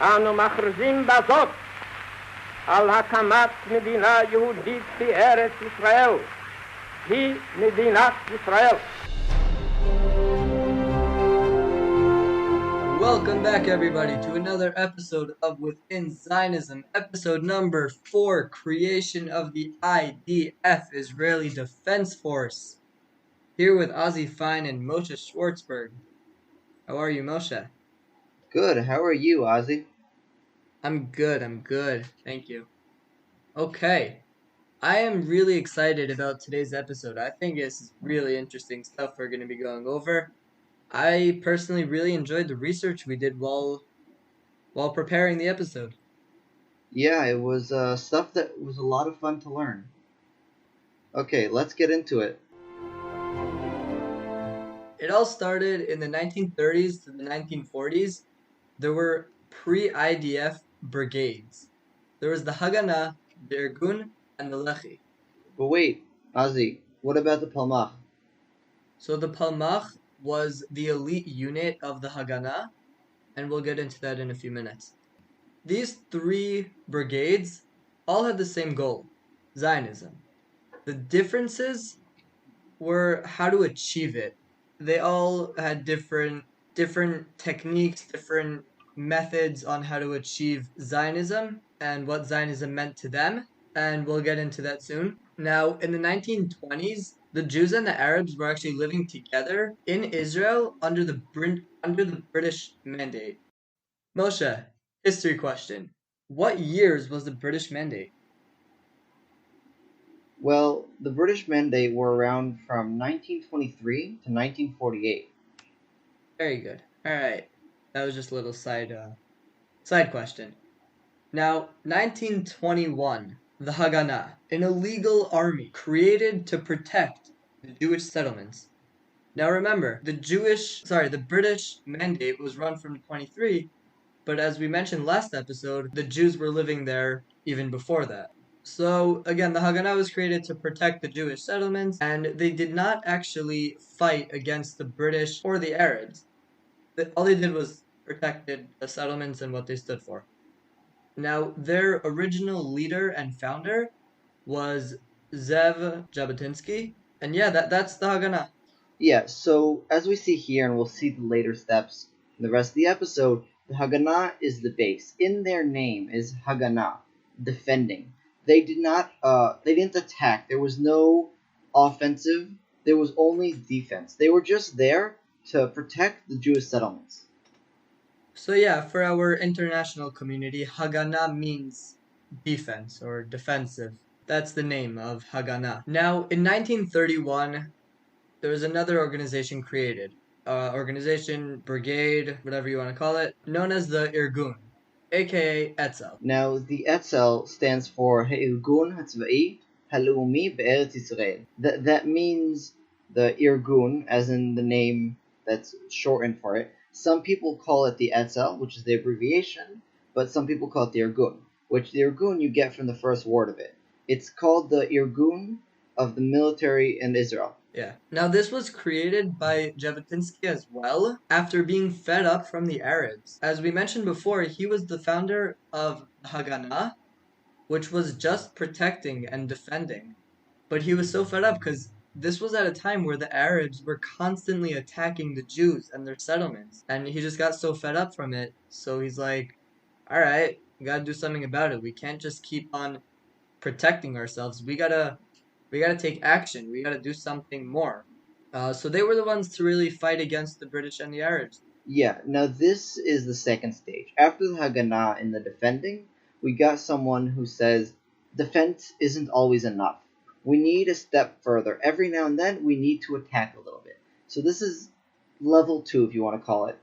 אנו מכריזים בזאת על הקמת מדינה יהודית בארץ ישראל. היא מדינת ישראל. Welcome back, everybody, to another episode of Within Zionism, episode number 4, Creation of the IDF, Israeli Defense Force. Here with Ozzy Fine and Moshe Schwartzberg. How are you, Moshe? Good. How are you, Ozzy? I'm good. Thank you. Okay. I am really excited about today's episode. I think it's really interesting stuff we're going to be going over. I personally really enjoyed the research we did while preparing the episode. Yeah, it was stuff that was a lot of fun to learn. Okay, let's get into it. It all started in the 1930s to the 1940s. There were Pre-IDF Brigades. There was the Haganah, the Irgun, and the Lechi. But wait, Ozzy, what about the Palmach? So the Palmach was the elite unit of the Haganah, and we'll get into that in a few minutes. These three brigades all had the same goal, Zionism. The differences were how to achieve it. They all had different techniques, different methods on how to achieve Zionism and what Zionism meant to them, and we'll get into that soon. Now, in the 1920s, the Jews and the Arabs were actually living together in Israel under the British Mandate. Moshe, history question. What years was the British Mandate? Well, the British Mandate were around from 1923 to 1948. Very good. All right. That was just a little side question. Now, 1921, the Haganah, an illegal army created to protect the Jewish settlements. Now remember, the British Mandate was run from 23, but as we mentioned last episode, the Jews were living there even before that. So, again, the Haganah was created to protect the Jewish settlements, and they did not actually fight against the British or the Arabs. All they did was protected the settlements and what they stood for. Now, their original leader and founder was Zev Jabotinsky, and yeah, that's the Haganah. Yeah, so as we see here, and we'll see the later steps in the rest of the episode, the Haganah is the base. In their name is Haganah, defending. They didn't attack. There was no offensive. There was only defense. They were just there to protect the Jewish settlements. So yeah, for our international community, Haganah means defense or defensive. That's the name of Haganah. Now, in 1931, there was another organization created. Brigade, whatever you want to call it, known as the Irgun, aka Etzel. Now, the Etzel stands for Ha'irgun Hatzva'i Halaumi Be'eretz Yisrael. That means the Irgun, as in the name that's shortened for it. Some people call it the Etzel, which is the abbreviation, but some people call it the Irgun, which the Irgun you get from the first word of it. It's called the Irgun of the military in Israel. Yeah. Now, this was created by Jabotinsky as well, after being fed up from the Arabs. As we mentioned before, he was the founder of Haganah, which was just protecting and defending. But he was so fed up because this was at a time where the Arabs were constantly attacking the Jews and their settlements. And he just got so fed up from it, so he's like, alright, we gotta do something about it. We can't just keep on protecting ourselves. We gotta take action. We gotta do something more. So they were the ones to really fight against the British and the Arabs. Yeah, now this is the second stage. After the Haganah in the defending, we got someone who says defense isn't always enough. We need a step further. Every now and then, we need to attack a little bit. So this is level 2, if you want to call it,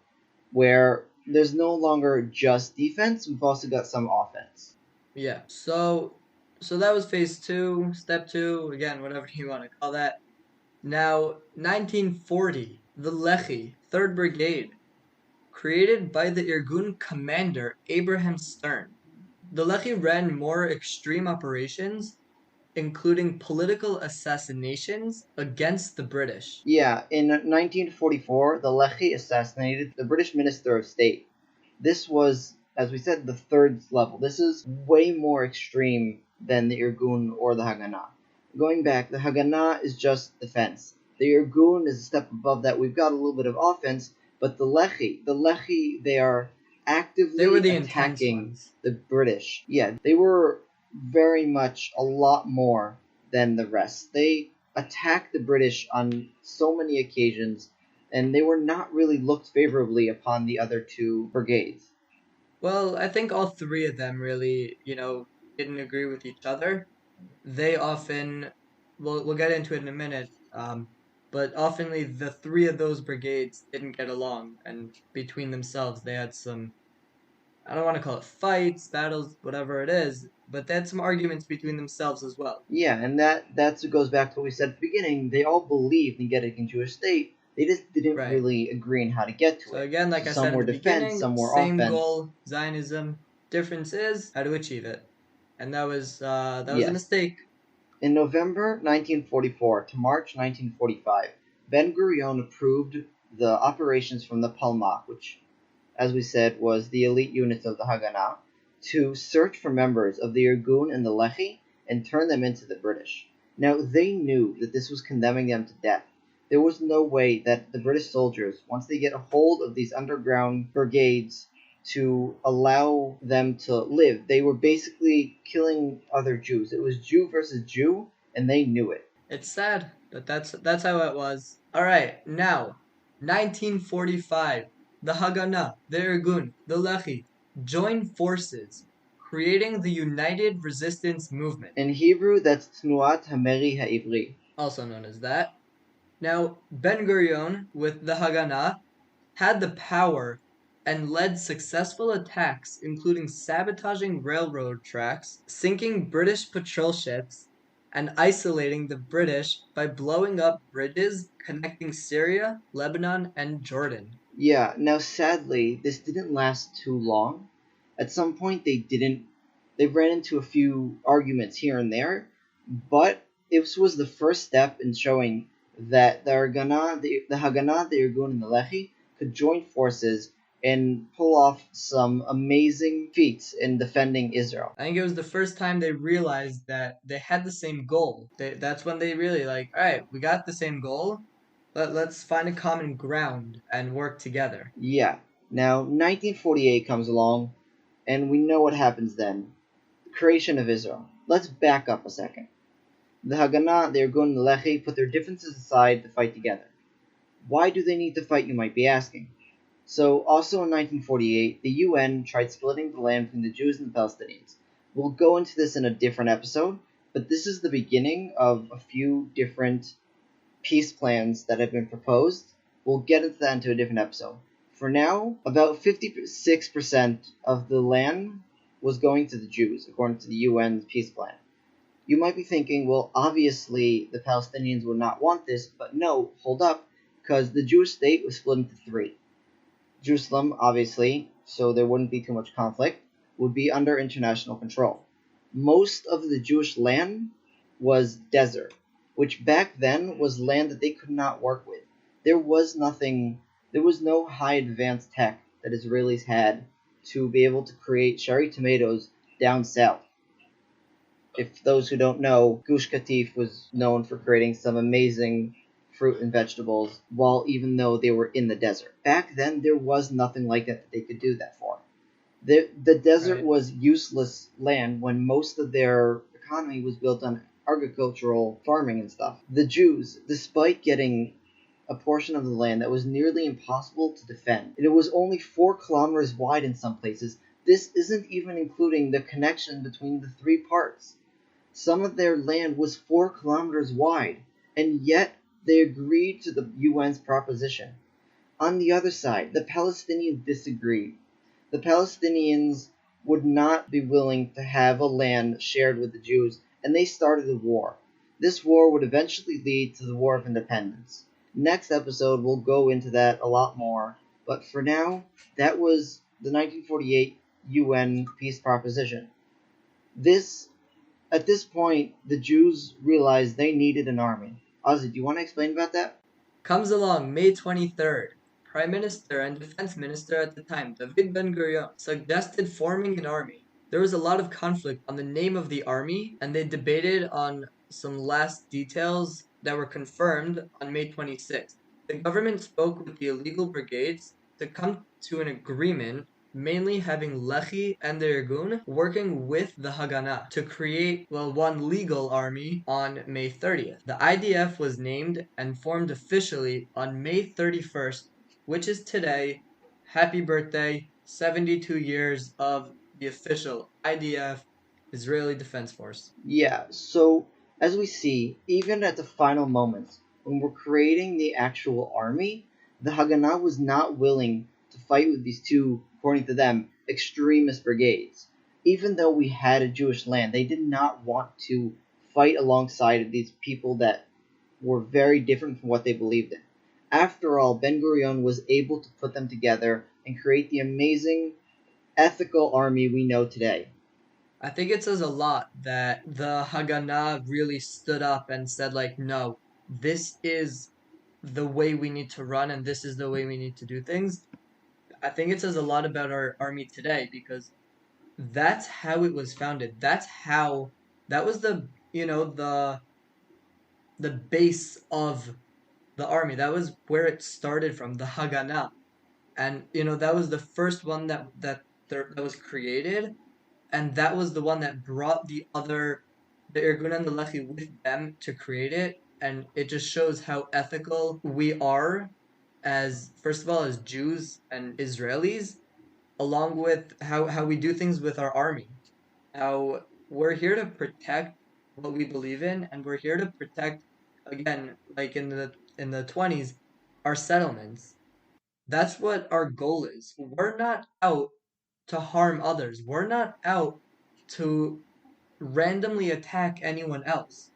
where there's no longer just defense. We've also got some offense. Yeah, so that was phase 2, step 2, again, whatever you want to call that. Now, 1940, the Lechi, 3rd Brigade, created by the Irgun commander Abraham Stern. The Lechi ran more extreme operations, including political assassinations against the British. Yeah, in 1944, the Lechi assassinated the British Minister of State. This was as we said, the third level. This is way more extreme than the Irgun or the Haganah. Going back, the Haganah is just defense. The Irgun is a step above that. We've got a little bit of offense, but the Lehi, they are actively They were the attacking intense ones. the British. Yeah, they were very much a lot more than the rest. They attacked the British on so many occasions, and they were not really looked favorably upon the other two brigades. Well, I think all three of them really, didn't agree with each other. They often, we'll get into it in a minute, but oftenly the three of those brigades didn't get along, and between themselves they had some, I don't want to call it fights, battles, whatever it is, but they had some arguments between themselves as well. Yeah, and that goes back to what we said at the beginning. They all believed in getting a Jewish state. They just didn't Right. really agree on how to get to it. So again, like I some said were in the defense, beginning, some were same offense. goal, Zionism. Difference is how to achieve it, and that was a Yes. mistake. In November 1944 to March 1945, Ben-Gurion approved the operations from the Palmach, which, as we said, was the elite units of the Haganah, to search for members of the Irgun and the Lehi and turn them into the British. Now, they knew that this was condemning them to death. There was no way that the British soldiers, once they get a hold of these underground brigades, to allow them to live. They were basically killing other Jews. It was Jew versus Jew, and they knew it. It's sad, but that's how it was. All right, now 1945, the Haganah, the Irgun, the Lehi join forces, creating the United Resistance Movement. In Hebrew, that's Tnuat Hameri Ha'ivri, also known as that. Now, Ben-Gurion, with the Haganah, had the power and led successful attacks, including sabotaging railroad tracks, sinking British patrol ships, and isolating the British by blowing up bridges connecting Syria, Lebanon, and Jordan. Yeah, now sadly, this didn't last too long. At some point, they ran into a few arguments here and there, but it was the first step in showing that the Haganah, the Irgun, and the Lehi could join forces and pull off some amazing feats in defending Israel. I think it was the first time they realized that they had the same goal. That's when they really all right, we got the same goal. Let's find a common ground and work together. Yeah. Now, 1948 comes along, and we know what happens then. The creation of Israel. Let's back up a second. The Haganah, the Irgun, and the Lehi put their differences aside to fight together. Why do they need to fight, you might be asking? So, also in 1948, the UN tried splitting the land between the Jews and the Palestinians. We'll go into this in a different episode, but this is the beginning of a few different peace plans that have been proposed. We'll get into that into a different episode. For now, about 56% of the land was going to the Jews, according to the UN's peace plan. You might be thinking, well, obviously the Palestinians would not want this, but no, hold up, because the Jewish state was split into three. Jerusalem, obviously, so there wouldn't be too much conflict, would be under international control. Most of the Jewish land was desert, which back then was land that they could not work with. There was no high advanced tech that Israelis had to be able to create cherry tomatoes down south. If those who don't know, Gush Katif was known for creating some amazing fruit and vegetables, while even though they were in the desert. Back then, there was nothing like that they could do that for. The desert was useless land when most of their economy was built on agricultural farming and stuff. The Jews, despite getting a portion of the land that was nearly impossible to defend, and it was only 4 kilometers wide in some places, this isn't even including the connection between the 3 parts. Some of their land was 4 kilometers wide, and yet they agreed to the UN's proposition. On the other side, the Palestinians disagreed. The Palestinians would not be willing to have a land shared with the Jews, and they started a war. This war would eventually lead to the War of Independence. Next episode, we'll go into that a lot more, but for now, that was the 1948 UN peace proposition. At this point, the Jews realized they needed an army. Ozzy, do you want to explain about that? Comes along May 23rd. Prime Minister and Defense Minister at the time, David Ben-Gurion, suggested forming an army. There was a lot of conflict on the name of the army, and they debated on some last details that were confirmed on May 26th. The government spoke with the illegal brigades to come to an agreement, mainly having Lehi and the Irgun working with the Haganah to create, one legal army on May 30th. The IDF was named and formed officially on May 31st, which is today. Happy birthday, 72 years of the official IDF, Israeli Defense Force. Yeah, so as we see, even at the final moments, when we're creating the actual army, the Haganah was not willing to fight with these two, according to them, extremist brigades. Even though we had a Jewish land, they did not want to fight alongside of these people that were very different from what they believed in. After all, Ben Gurion was able to put them together and create the amazing ethical army we know today. I think it says a lot that the Haganah really stood up and said, no, this is the way we need to run and this is the way we need to do things. I think it says a lot about our army today because that's how it was founded. That was the base of the army. That was where it started from, the Haganah. And that was the first one that was created, and that was the one that brought the Irgun and the Lehi with them to create it, and it just shows how ethical we are as, first of all, as Jews and Israelis, along with how we do things with our army. How we're here to protect what we believe in, and we're here to protect, again, like in the 20s, our settlements. That's what our goal is. We're not out to harm others. We're not out to randomly attack anyone else.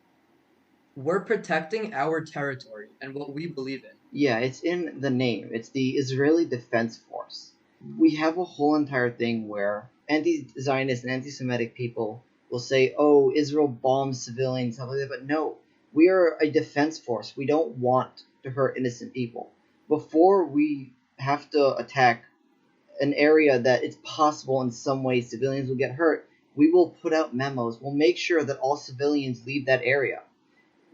We're protecting our territory and what we believe in. Yeah, it's in the name. It's the Israeli Defense Force. We have a whole entire thing where anti-Zionist and anti-Semitic people will say, oh, Israel bombs civilians, stuff like that. But no, we are a defense force. We don't want to hurt innocent people. Before we have to attack an area that it's possible in some way civilians will get hurt, we will put out memos. We'll make sure that all civilians leave that area.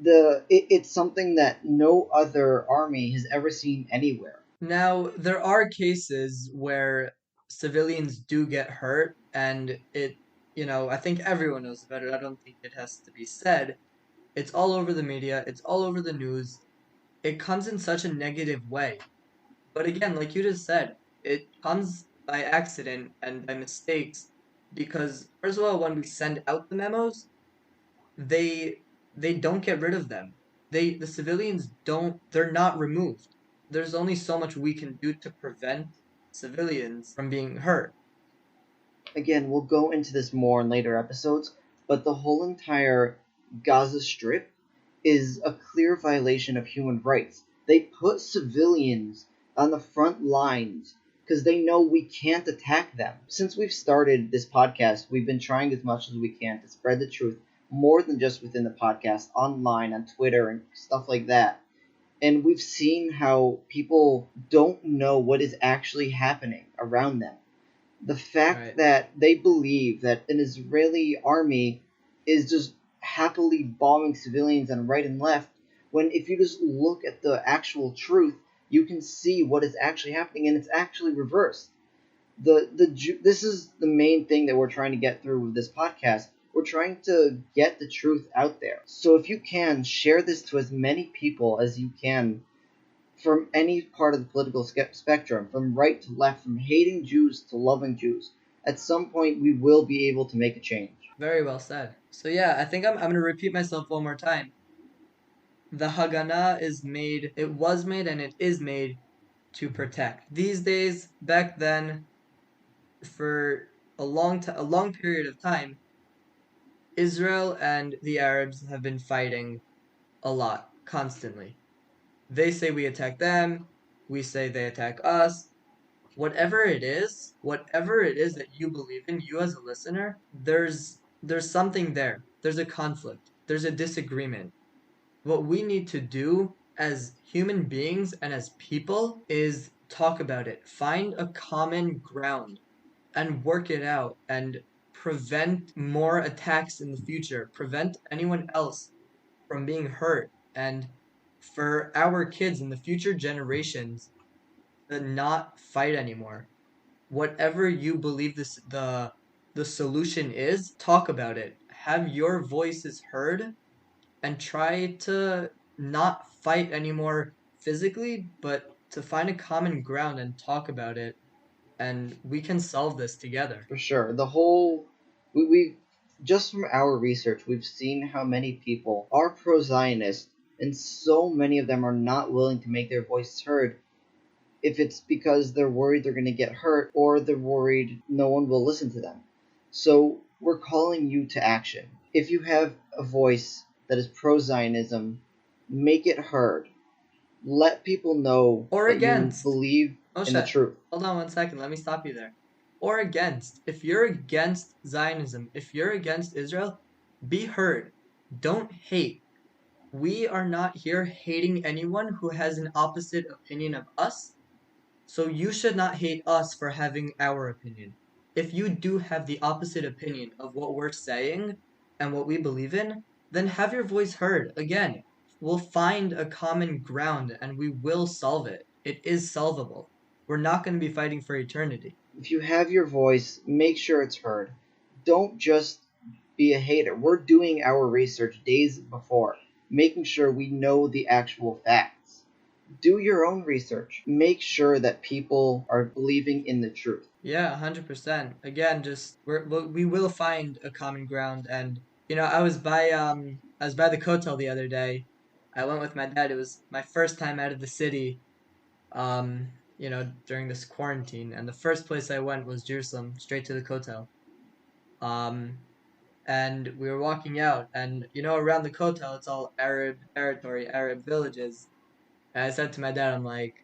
It's something that no other army has ever seen anywhere. Now, there are cases where civilians do get hurt, and I think everyone knows about it. I don't think it has to be said. It's all over the media. It's all over the news. It comes in such a negative way. But again, like you just said, it comes by accident and by mistakes because, first of all, when we send out the memos, they don't get rid of them. The civilians they're not removed. There's only so much we can do to prevent civilians from being hurt. Again, we'll go into this more in later episodes, but the whole entire Gaza Strip is a clear violation of human rights. They put civilians on the front lines because they know we can't attack them. Since we've started this podcast, we've been trying as much as we can to spread the truth more than just within the podcast, online, on Twitter, and stuff like that. And we've seen how people don't know what is actually happening around them. The fact that they believe that an Israeli army is just happily bombing civilians on right and left, when if you just look at the actual truth, you can see what is actually happening, and it's actually reversed. This is the main thing that we're trying to get through with this podcast. We're trying to get the truth out there. So if you can, share this to as many people as you can from any part of the political spectrum, from right to left, from hating Jews to loving Jews. At some point, we will be able to make a change. Very well said. So yeah, I think I'm going to repeat myself one more time. The Haganah was made and it is made to protect. These days, back then, for a long period of time, Israel and the Arabs have been fighting a lot, constantly. They say we attack them, we say they attack us. Whatever it is that you believe in, you as a listener, there's something there. There's a conflict. There's a disagreement. What we need to do as human beings and as people is talk about it. Find a common ground and work it out and prevent more attacks in the future. Prevent anyone else from being hurt. And for our kids in the future generations to not fight anymore. Whatever you believe the solution is, talk about it. Have your voices heard and try to not fight anymore physically, but to find a common ground and talk about it, and we can solve this together. For sure. The whole we just from our research, we've seen how many people are pro-Zionist, and so many of them are not willing to make their voices heard. If it's because they're worried they're going to get hurt, or they're worried no one will listen to them. So we're calling you to action. If you have a voice that is pro-Zionism, make it heard. Let people know Or that against. you believe in the truth. Hold on 1 second. Let me stop you there. Or against. If you're against Zionism, if you're against Israel, be heard. Don't hate. We are not here hating anyone who has an opposite opinion of us, so you should not hate us for having our opinion. If you do have the opposite opinion of what we're saying and what we believe in, then have your voice heard. Again, we'll find a common ground and we will solve it. It is solvable. We're not going to be fighting for eternity. If you have your voice, make sure it's heard. Don't just be a hater. We're doing our research days before, making sure we know the actual facts. Do your own research. Make sure that people are believing in the truth. Yeah, 100%. Again, just we will find a common ground. And I was by the Kotel the other day. I went with my dad. It was my first time out of the city. During this quarantine, and the first place I went was Jerusalem, straight to the Kotel. And we were walking out, and around the Kotel, it's all Arab territory, Arab villages. And I said to my dad, I'm like,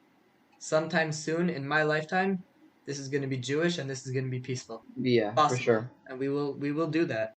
sometime soon in my lifetime, this is going to be Jewish and this is going to be peaceful. Yeah, Possible. for sure. And we will do that.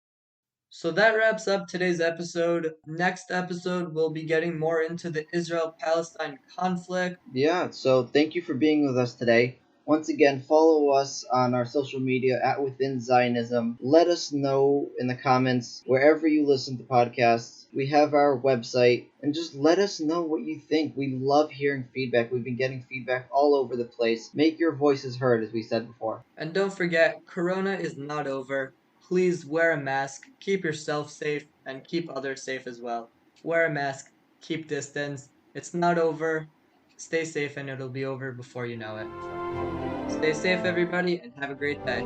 So that wraps up today's episode. Next episode, we'll be getting more into the Israel-Palestine conflict. Yeah, so thank you for being with us today. Once again, follow us on our social media at Within Zionism. Let us know in the comments wherever you listen to podcasts. We have our website, and just let us know what you think. We love hearing feedback. We've been getting feedback all over the place. Make your voices heard, as we said before. And don't forget, Corona is not over. Please wear a mask, keep yourself safe, and keep others safe as well. Wear a mask, keep distance. It's not over. Stay safe, and it'll be over before you know it. Stay safe, everybody, and have a great day.